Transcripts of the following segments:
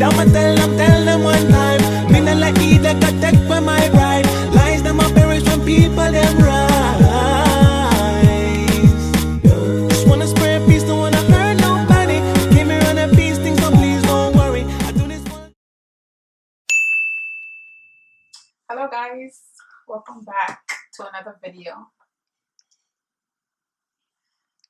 I'ma tell them one time. Me not like eat like a tech for my pride. Lies them my parents from people them rise. Just wanna spread peace, don't wanna hurt nobody. Came here on a peace thing, so please don't worry. I do this one. Hello guys, welcome back to another video.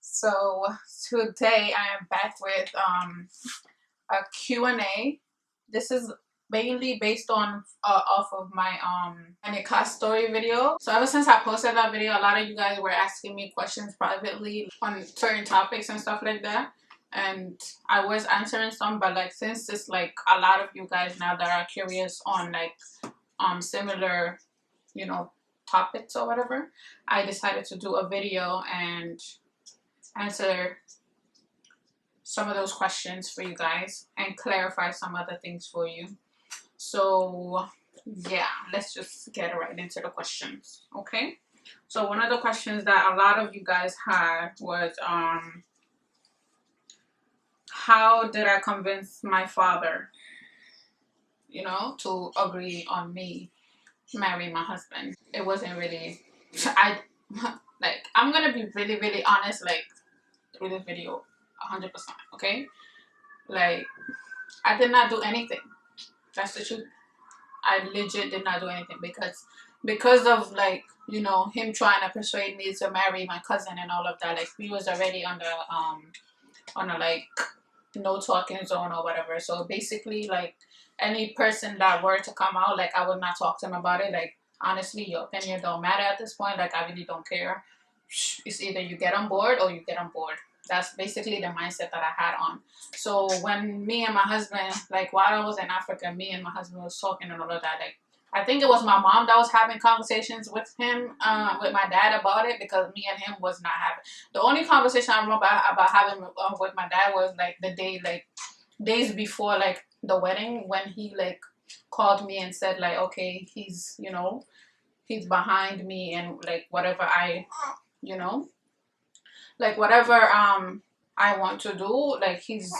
So today I am back with a Q&A. This is mainly based on off of my car story video. So ever since I posted that video, a lot of you guys were asking me questions privately on certain topics and stuff like that, and I was answering some, but like since it's like a lot of you guys now that are curious on like similar, you know, topics or whatever, I decided to do a video and answer some of those questions for you guys and clarify some other things for you. So yeah, let's just get right into the questions. Okay, so one of the questions that a lot of you guys had was how did I convince my father, you know, to agree on me marry my husband? It wasn't really, like, I'm gonna be really honest, like, through this video 100%. Okay, like, I did not do anything. That's the truth. I legit did not do anything because of, like, you know, him trying to persuade me to marry my cousin and all of that. Like, we was already on a like no talking zone or whatever. So basically, like, any person that were to come out, like, I would not talk to him about it. Like, honestly, your opinion don't matter at this point. Like, I really don't care. It's either you get on board or you get on board. That's basically the mindset that I had on. So when me and my husband, like, while I was in Africa, me and my husband was talking and all of that, like, I think it was my mom that was having conversations with him, with my dad about it, because me and him was not having. The only conversation I remember about having with my dad was like the day, like days before, like the wedding, when he like called me and said like, okay, he's, you know, he's behind me and like whatever I, you know, like whatever I want to do, like he's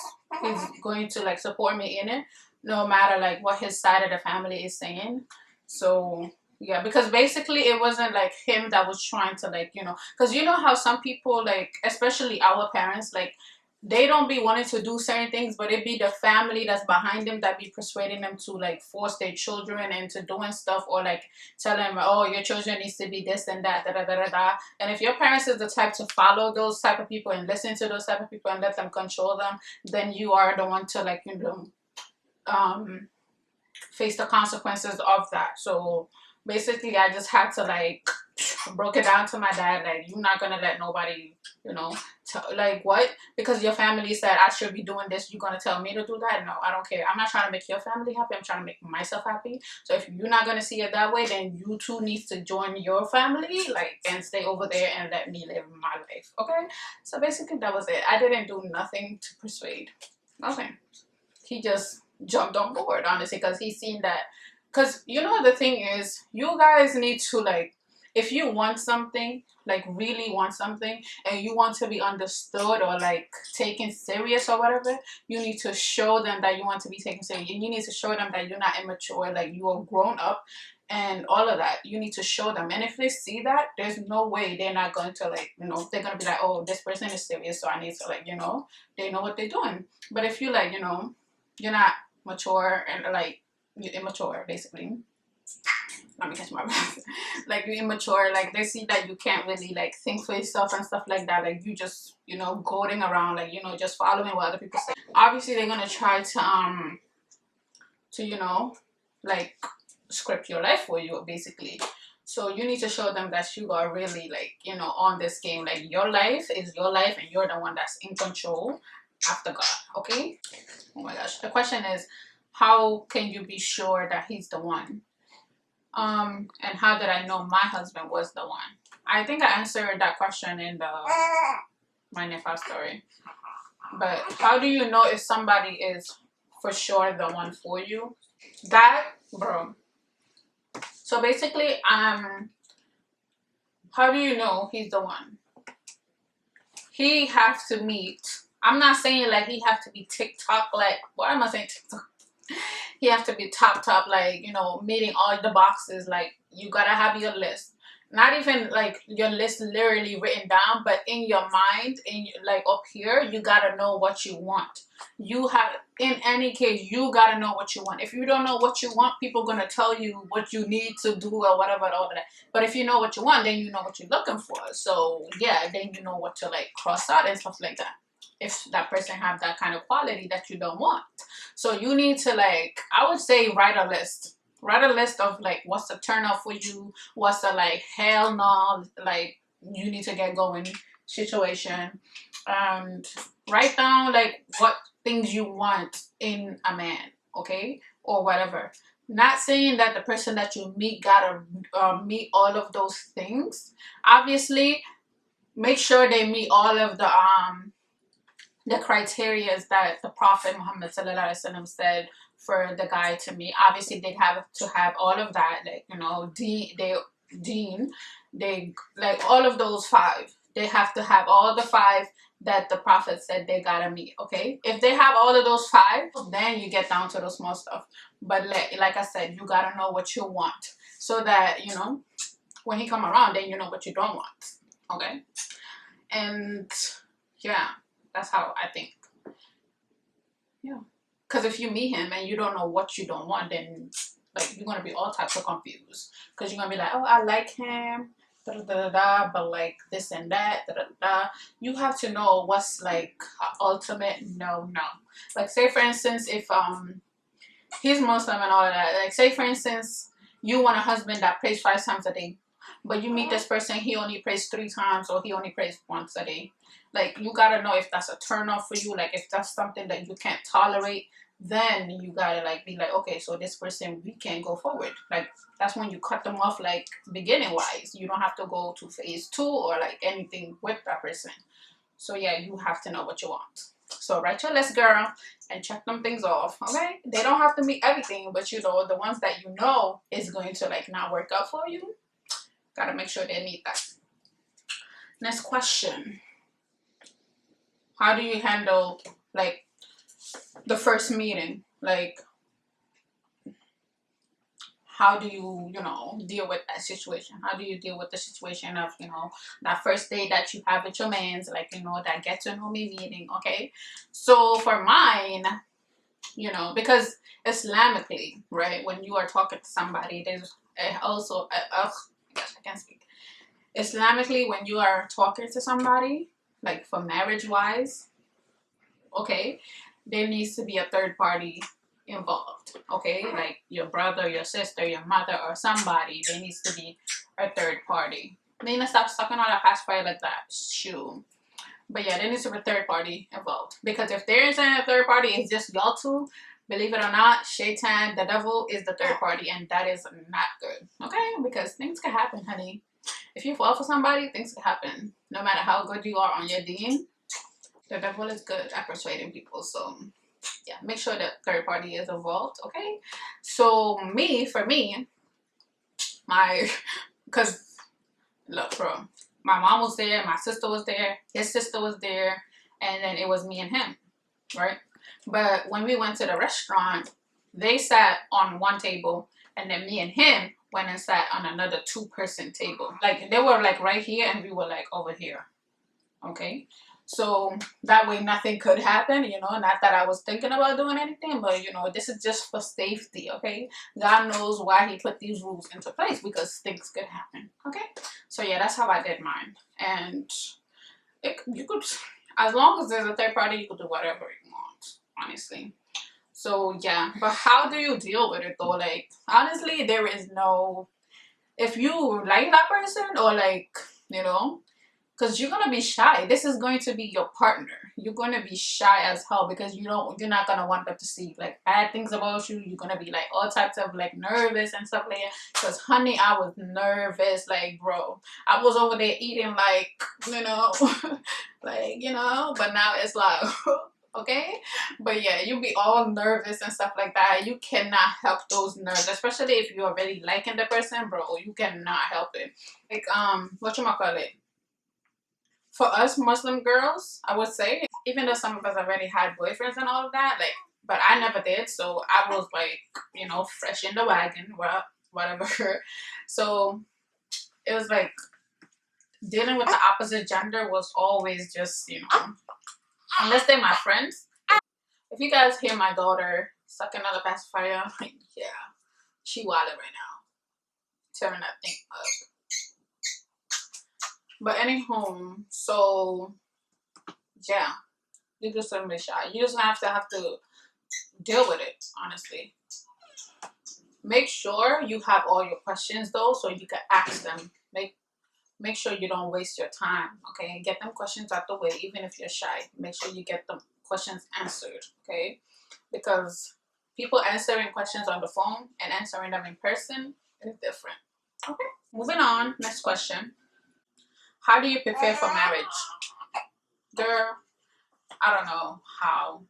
going to like support me in it, no matter like what his side of the family is saying. So yeah, because basically it wasn't like him that was trying to, like, you know, because you know how some people, like especially our parents, like they don't be wanting to do certain things, but it be the family that's behind them that be persuading them to like force their children into doing stuff, or like tell them, oh, your children needs to be this and that, da da da da da. And if your parents is the type to follow those type of people and listen to those type of people and let them control them, then you are the one to, like, you know, face the consequences of that. So basically I just had to like broke it down to my dad, like, you're not gonna let nobody, you know, like, what, because your family said I should be doing this, you're gonna tell me to do that? No, I don't care. I'm not trying to make your family happy, I'm trying to make myself happy. So if you're not gonna see it that way, then you two need to join your family, like, and stay over there and let me live my life. Okay, so basically that was it. I didn't do nothing to persuade, nothing. He just jumped on board, honestly, because he's seen that. Because, you know, the thing is, you guys need to, like, if you want something, like really want something, and you want to be understood or like taken serious or whatever, you need to show them that you want to be taken serious. And you need to show them that you're not immature, like you are grown up and all of that. You need to show them. And if they see that, there's no way they're not going to, like, you know, they're going to be like, oh, this person is serious, so I need to, like, you know, they know what they're doing. But if you, like, you know, you're not mature and like you're immature, basically. Let me catch my breath. Like, you're immature, like they see that you can't really like think for yourself and stuff like that, like you just, you know, goading around, like, you know, just following what other people say. Obviously they're gonna try to, you know, like script your life for you, basically. So you need to show them that you are really, like, you know, on this game. Like, your life is your life and you're the one that's in control after God. Okay. Oh my gosh, the question is, how can you be sure that he's the one? And how did I know my husband was the one? I think I answered that question in the my Nepal story. But how do you know if somebody is for sure the one for you? That, bro. So basically, how do you know he's the one? He has to meet. I'm not saying like he have to be TikTok, like, what am I saying, TikTok? he have to be top, like, meeting all the boxes. Like, you gotta have your list. Not even like your list literally written down, but in your mind, like up here, you gotta know what you want. You have, in any case, you gotta know what you want. If you don't know what you want, people gonna tell you what you need to do or whatever, all of that. But if you know what you want, then you know what you're looking for. So yeah, then you know what to like cross out and stuff like that. If that person have that kind of quality that you don't want. So you need to, like, I would say, write a list. Write a list of like what's the turn off for you, what's the like hell no, like you need to get going situation, and write down like what things you want in a man, okay, or whatever. Not saying that the person that you meet gotta meet all of those things. Obviously, make sure they meet all of the criteria that the Prophet Muhammad sallallahu alaihi wasallam said for the guy to meet. Obviously, they have to have all of that, like, they like all of those five. They have to have all the five that the Prophet said they gotta meet. Okay, if they have all of those five, then you get down to the small stuff. But like I said, you gotta know what you want so that when he come around, then you know what you don't want. Okay, and yeah. That's how I think. Yeah. Because if you meet him and you don't know what you don't want, then like you're gonna be all types of confused. Because you're gonna be like, oh, I like him, da da da da, but like this and that, da da da. You have to know what's like ultimate no. Like, say for instance, if he's Muslim and all of that. Like, say for instance, you want a husband that prays 5 times a day, but you meet this person, he only prays 3 times or he only prays once a day. Like, you gotta know if that's a turn off for you. Like, if that's something that you can't tolerate, then you gotta like be like, okay, so this person, we can't go forward. Like, that's when you cut them off, like beginning wise. You don't have to go to phase 2 or like anything with that person. So yeah, you have to know what you want. So write your list, girl, and check them things off. Okay, they don't have to meet everything, but the ones that you know is going to like not work out for you, gotta make sure they meet that. Next question. How do you handle like the first meeting? Like, how do you, deal with that situation? How do you deal with the situation of, that first day that you have with your mans, like, that get to know me meeting, okay? So for mine, because Islamically, right, when you are talking to somebody, there's also, I guess I can't speak. Islamically, when you are talking to somebody, like for marriage wise, okay, there needs to be a third party involved, okay, like your brother, your sister, your mother, or somebody. There needs to be a third party. They need to stop sucking on a pacifier like that. Shoot. But yeah, there needs to be a third party involved, because if there isn't a third party, it's just y'all two. Believe it or not, Shaitan, the devil, is the third party, and that is not good, okay? Because things can happen, honey. If you fall for somebody, things can happen. No matter how good you are on your deen, the devil is good at persuading people. So yeah, make sure that third party is involved, okay? So for me, because look, bro, my mom was there, my sister was there, his sister was there, and then it was me and him, right? But when we went to the restaurant, they sat on one table, and then me and him went and sat on another 2-person table. Like, they were like right here, and we were like over here, okay? So that way nothing could happen, not that I was thinking about doing anything, but this is just for safety, okay? God knows why he put these rules into place, because things could happen, okay? So yeah, that's how I did mine. And you could, as long as there's a third party, you could do whatever you want, honestly. So yeah, but how do you deal with it though? Like, honestly, there is no, if you like that person, or like, because you're gonna be shy. This is going to be your partner. You're gonna be shy as hell, because you're not gonna want them to see like bad things about you. You're gonna be like all types of like nervous and stuff like that. Because honey, I was nervous, like, bro. I was over there eating like, like, but now it's like okay. But yeah, you be all nervous and stuff like that. You cannot help those nerves, especially if you're already liking the person, bro. You cannot help it. Like, whatchamacallit, for us Muslim girls, I would say, even though some of us already had boyfriends and all of that, like, but I never did. So I was like, you know, fresh in the wagon, whatever. So it was like dealing with the opposite gender was always just, you know, unless they're my friends. If you guys hear my daughter suck another pacifier, yeah, she wilding right now, tearing that thing up. But anywho, so yeah, you just don't be shy. You just have to deal with it, honestly. Make sure you have all your questions though, so you can ask them. Make sure you don't waste your time, okay? And get them questions out the way, even if you're shy. Make sure you get them questions answered, okay? Because people answering questions on the phone and answering them in person is different. Okay, moving on. Next question. How do you prepare for marriage? Girl, I don't know how.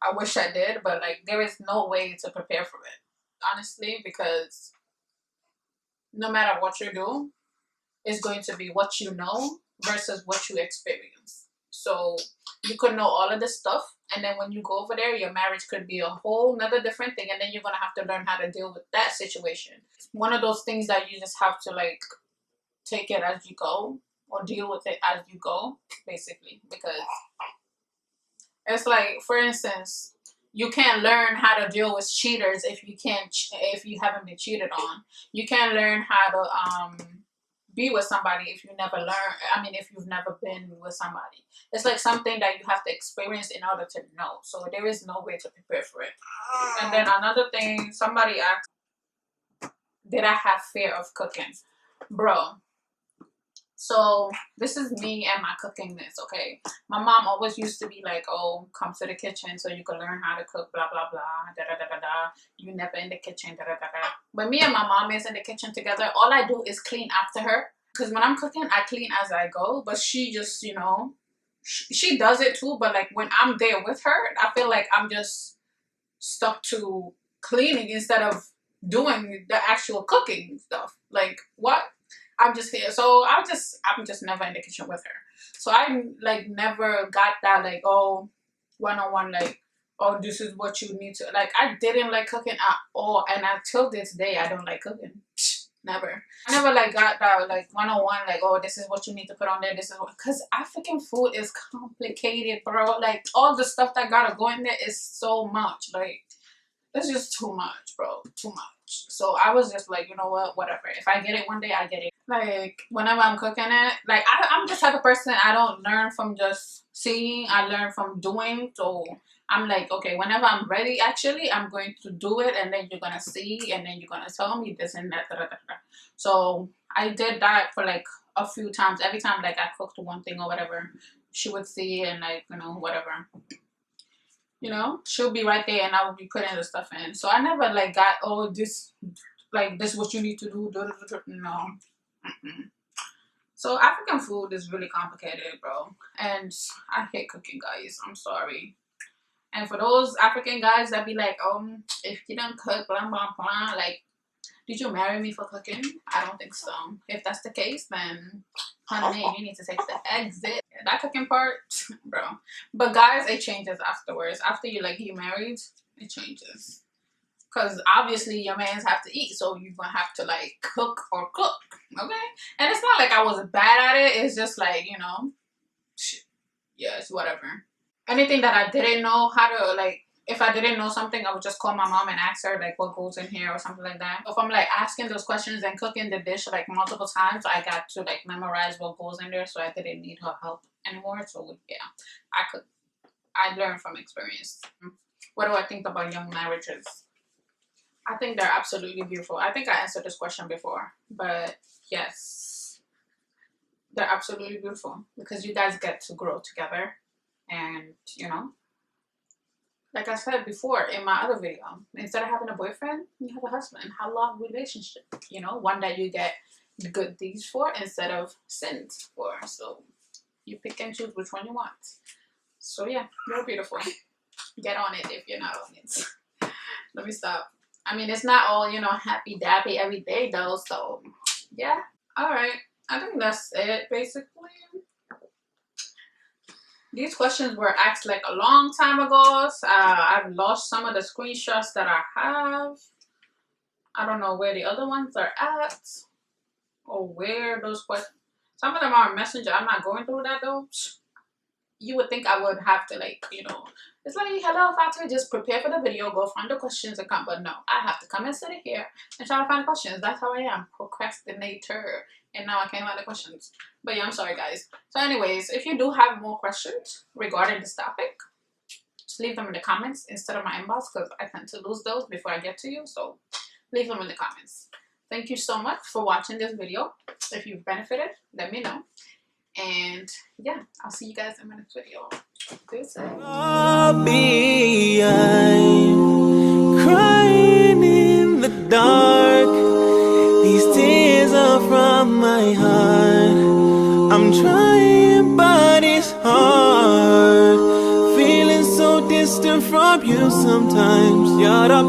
I wish I did, but like there is no way to prepare for it, honestly, because no matter what you do, it's going to be what you know versus what you experience. So you could know all of this stuff, and then when you go over there, your marriage could be a whole nother different thing, and then you're gonna have to learn how to deal with that situation. One of those things that you just have to like take it as you go or deal with it as you go, basically, because it's like, for instance, you can't learn how to deal with cheaters if you can't if you haven't been cheated on. You can't learn how to be with somebody if you never learn. I mean, if you've never been with somebody, it's like something that you have to experience in order to know. So there is no way to prepare for it. And then another thing, somebody asked, did I have fear of cooking, bro? So this is me and my cookingness, okay? My mom always used to be like, oh, come to the kitchen so you can learn how to cook, blah, blah, blah, da-da-da-da-da. You never in the kitchen, da-da-da-da. But me and my mom is in the kitchen together. All I do is clean after her. Because when I'm cooking, I clean as I go. But she just, you know, she does it too. But like when I'm there with her, I feel like I'm just stuck to cleaning instead of doing the actual cooking stuff. Like, what? I'm just here. So I'm just never in the kitchen with her. So I like never got that like, oh, one-on-one, like, oh, this is what you need to like. I didn't like cooking at all, and until this day I don't like cooking. Never. I never like got that like one-on-one, like, oh, this is what you need to put on there, this is what, because African food is complicated, bro. Like all the stuff that gotta go in there is so much. Like it's just too much, bro. Too much. So I was just like, you know what, whatever. If I get it one day, I get it. Like whenever I'm cooking it, like I'm the type of person, I don't learn from just seeing, I learn from doing. So I'm like, okay, whenever I'm ready, actually, I'm going to do it, and then you're gonna see, and then you're gonna tell me this and that. Da, da, da, da. So I did that for like a few times. Every time like I cooked one thing or whatever, she would see and like, you know, whatever. You know, she'll be right there and I will be putting the stuff in. So I never like got, oh, this, like, this is what you need to do. No. Mm-mm. So African food is really complicated, bro. And I hate cooking, guys. I'm sorry. And for those African guys that be like, if you don't cook, blah, blah, blah, like, did you marry me for cooking? I don't think so. If that's the case, then honey, you need to take the exit. That cooking part, bro. But guys, it changes afterwards. After you like get married, it changes. Cause obviously your mans have to eat, so you're gonna have to like cook or cook, okay? And it's not like I was bad at it. It's just like, you know, yeah, it's whatever. Anything that I didn't know how to like. If I didn't know something, I would just call my mom and ask her like what goes in here or something like that. If I'm like asking those questions and cooking the dish like multiple times, I got to like memorize what goes in there, so I didn't need her help anymore. So yeah, I learned from experience. What do I think about young marriages? I think they're absolutely beautiful. I think I answered this question before, but yes, they're absolutely beautiful because you guys get to grow together, and you know, like I said before in my other video, instead of having a boyfriend, you have a husband. Have a long relationship. You know, one that you get good things for instead of sins for. So you pick and choose which one you want. So yeah, you're beautiful. Get on it if you're not on it. Let me stop. I mean, it's not all, you know, happy dappy every day though. So yeah. All right. I think that's it basically. These questions were asked like a long time ago. So, I've lost some of the screenshots that I have. I don't know where the other ones are at or where those questions. Some of them are Messenger. I'm not going through that though. You would think I would have to, like, you know, it's like, hello, Fatouu, just prepare for the video, go find the questions and come. But no, I have to come and sit here and try to find questions. That's how I am, procrastinator. And now I can't find the questions. But yeah, I'm sorry, guys. So anyways, if you do have more questions regarding this topic, just leave them in the comments instead of my inbox, because I tend to lose those before I get to you. So leave them in the comments. Thank you so much for watching this video. If you've benefited, let me know. And yeah, I'll see you guys in my next video. Peace. Bii, I'm crying in the dark. These tears are from my heart. I'm trying, but it's hard. Feeling so distant from you sometimes. You're the